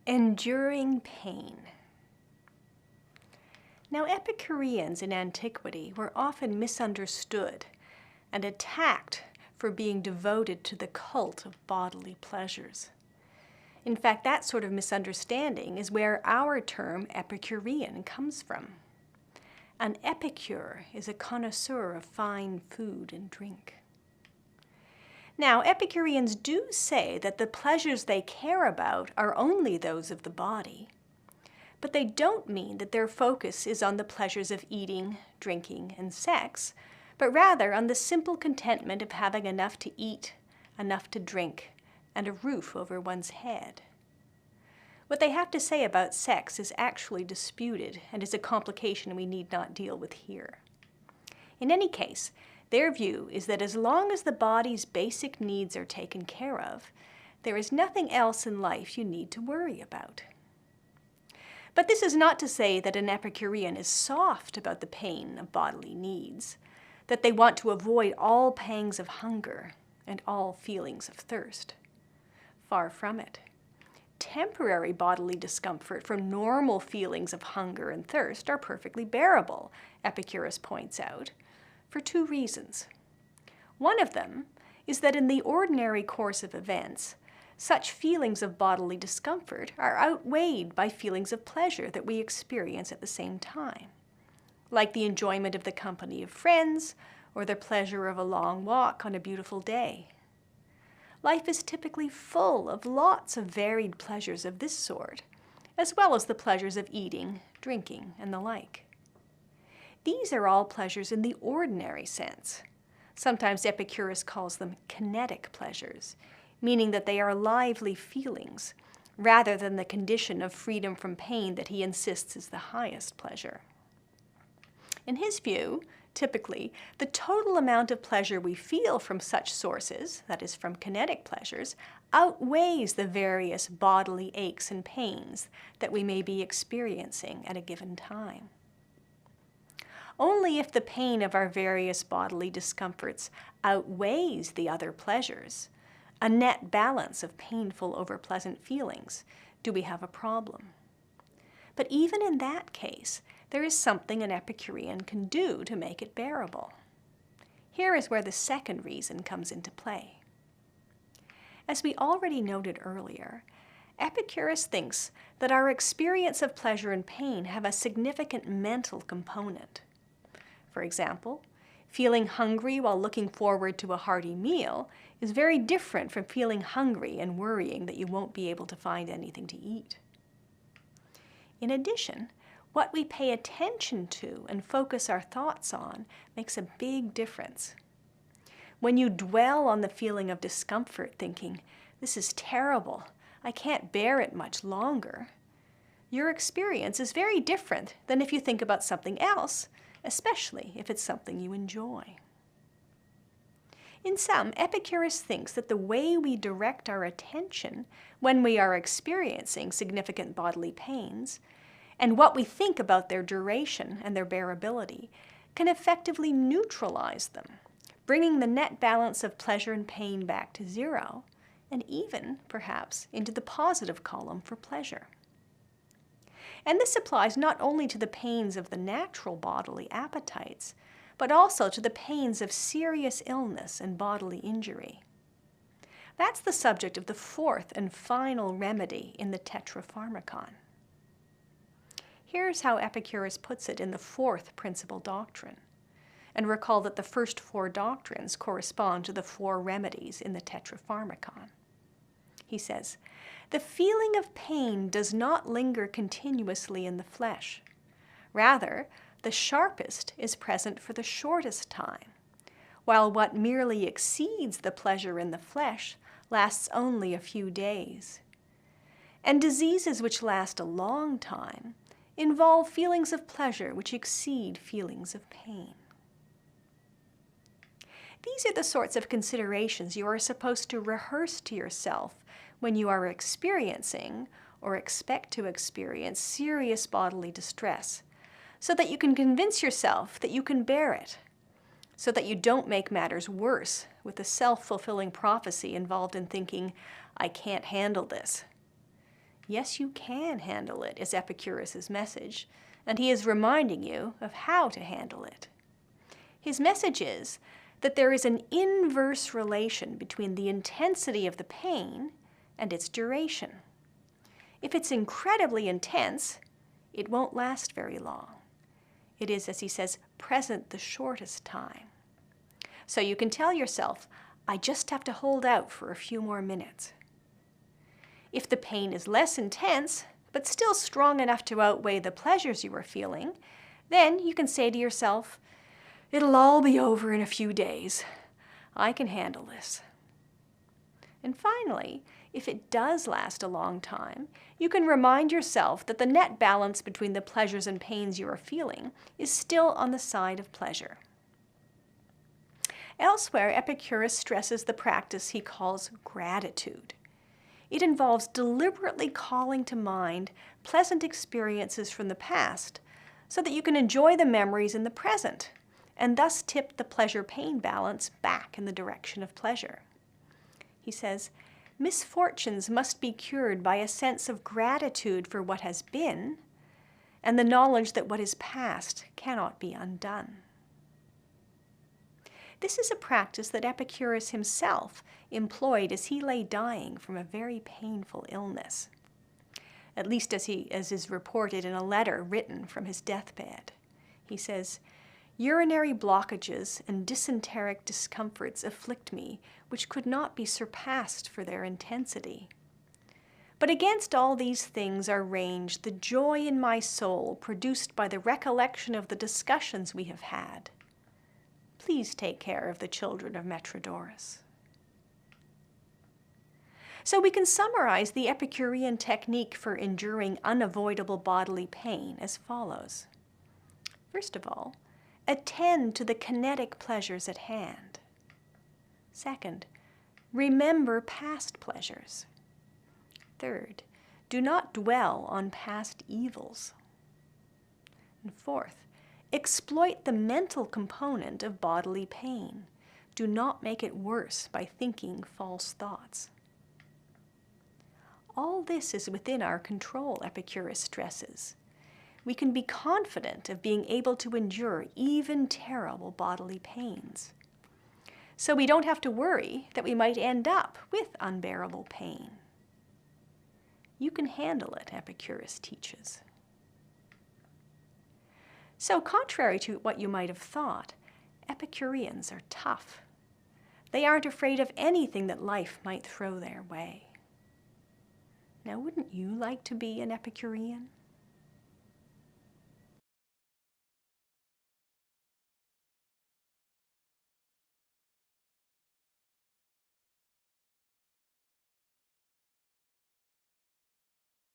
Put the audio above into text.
Enduring pain. Now, Epicureans in antiquity were often misunderstood and attacked for being devoted to the cult of bodily pleasures. In fact, that sort of misunderstanding is where our term Epicurean comes from. An epicure is a connoisseur of fine food and drink. Now, Epicureans do say that the pleasures they care about are only those of the body, but they don't mean that their focus is on the pleasures of eating, drinking, and sex, but rather on the simple contentment of having enough to eat, enough to drink, and a roof over one's head. What they have to say about sex is actually disputed and is a complication we need not deal with here. In any case, their view is that as long as the body's basic needs are taken care of, there is nothing else in life you need to worry about. But this is not to say that an Epicurean is soft about the pain of bodily needs, that they want to avoid all pangs of hunger and all feelings of thirst. Far from it. Temporary bodily discomfort from normal feelings of hunger and thirst are perfectly bearable, Epicurus points out, for two reasons. One of them is that in the ordinary course of events, such feelings of bodily discomfort are outweighed by feelings of pleasure that we experience at the same time, like the enjoyment of the company of friends or the pleasure of a long walk on a beautiful day. Life is typically full of lots of varied pleasures of this sort, as well as the pleasures of eating, drinking, and the like. These are all pleasures in the ordinary sense. Sometimes Epicurus calls them kinetic pleasures, meaning that they are lively feelings, rather than the condition of freedom from pain that he insists is the highest pleasure. In his view, typically, the total amount of pleasure we feel from such sources, that is, from kinetic pleasures, outweighs the various bodily aches and pains that we may be experiencing at a given time. Only if the pain of our various bodily discomforts outweighs the other pleasures, a net balance of painful over pleasant feelings, do we have a problem. But even in that case, there is something an Epicurean can do to make it bearable. Here is where the second reason comes into play. As we already noted earlier, Epicurus thinks that our experience of pleasure and pain have a significant mental component. For example, feeling hungry while looking forward to a hearty meal is very different from feeling hungry and worrying that you won't be able to find anything to eat. In addition, what we pay attention to and focus our thoughts on makes a big difference. When you dwell on the feeling of discomfort, thinking, "This is terrible, I can't bear it much longer," your experience is very different than if you think about something else, especially if it's something you enjoy. In sum, Epicurus thinks that the way we direct our attention when we are experiencing significant bodily pains, and what we think about their duration and their bearability, can effectively neutralize them, bringing the net balance of pleasure and pain back to zero, and even, perhaps, into the positive column for pleasure. And this applies not only to the pains of the natural bodily appetites, but also to the pains of serious illness and bodily injury. That's the subject of the fourth and final remedy in the Tetrapharmacon. Here's how Epicurus puts it in the fourth principal doctrine. And recall that the first four doctrines correspond to the four remedies in the Tetrapharmacon. He says, "The feeling of pain does not linger continuously in the flesh. Rather, the sharpest is present for the shortest time, while what merely exceeds the pleasure in the flesh lasts only a few days. And diseases which last a long time involve feelings of pleasure which exceed feelings of pain." These are the sorts of considerations you are supposed to rehearse to yourself when you are experiencing or expect to experience serious bodily distress, so that you can convince yourself that you can bear it, so that you don't make matters worse with the self-fulfilling prophecy involved in thinking, "I can't handle this." Yes, you can handle it, is Epicurus' message, and he is reminding you of how to handle it. His message is that there is an inverse relation between the intensity of the pain and its duration. If it's incredibly intense, it won't last very long. It is, as he says, present the shortest time. So you can tell yourself, I just have to hold out for a few more minutes. If the pain is less intense, but still strong enough to outweigh the pleasures you are feeling, then you can say to yourself, it'll all be over in a few days. I can handle this. And finally, if it does last a long time, you can remind yourself that the net balance between the pleasures and pains you are feeling is still on the side of pleasure. Elsewhere, Epicurus stresses the practice he calls gratitude. It involves deliberately calling to mind pleasant experiences from the past so that you can enjoy the memories in the present and thus tip the pleasure-pain balance back in the direction of pleasure. He says, misfortunes must be cured by a sense of gratitude for what has been and the knowledge that what is past cannot be undone. This is a practice that Epicurus himself employed as he lay dying from a very painful illness, at least as is reported in a letter written from his deathbed. He says, urinary blockages and dysenteric discomforts afflict me, which could not be surpassed for their intensity. But against all these things are ranged the joy in my soul produced by the recollection of the discussions we have had. Please take care of the children of Metrodorus. So we can summarize the Epicurean technique for enduring unavoidable bodily pain as follows. First of all, attend to the kinetic pleasures at hand. Second, remember past pleasures. Third, do not dwell on past evils. And fourth, exploit the mental component of bodily pain. Do not make it worse by thinking false thoughts. All this is within our control, Epicurus stresses. We can be confident of being able to endure even terrible bodily pains. So we don't have to worry that we might end up with unbearable pain. You can handle it, Epicurus teaches. So contrary to what you might have thought, Epicureans are tough. They aren't afraid of anything that life might throw their way. Now, wouldn't you like to be an Epicurean?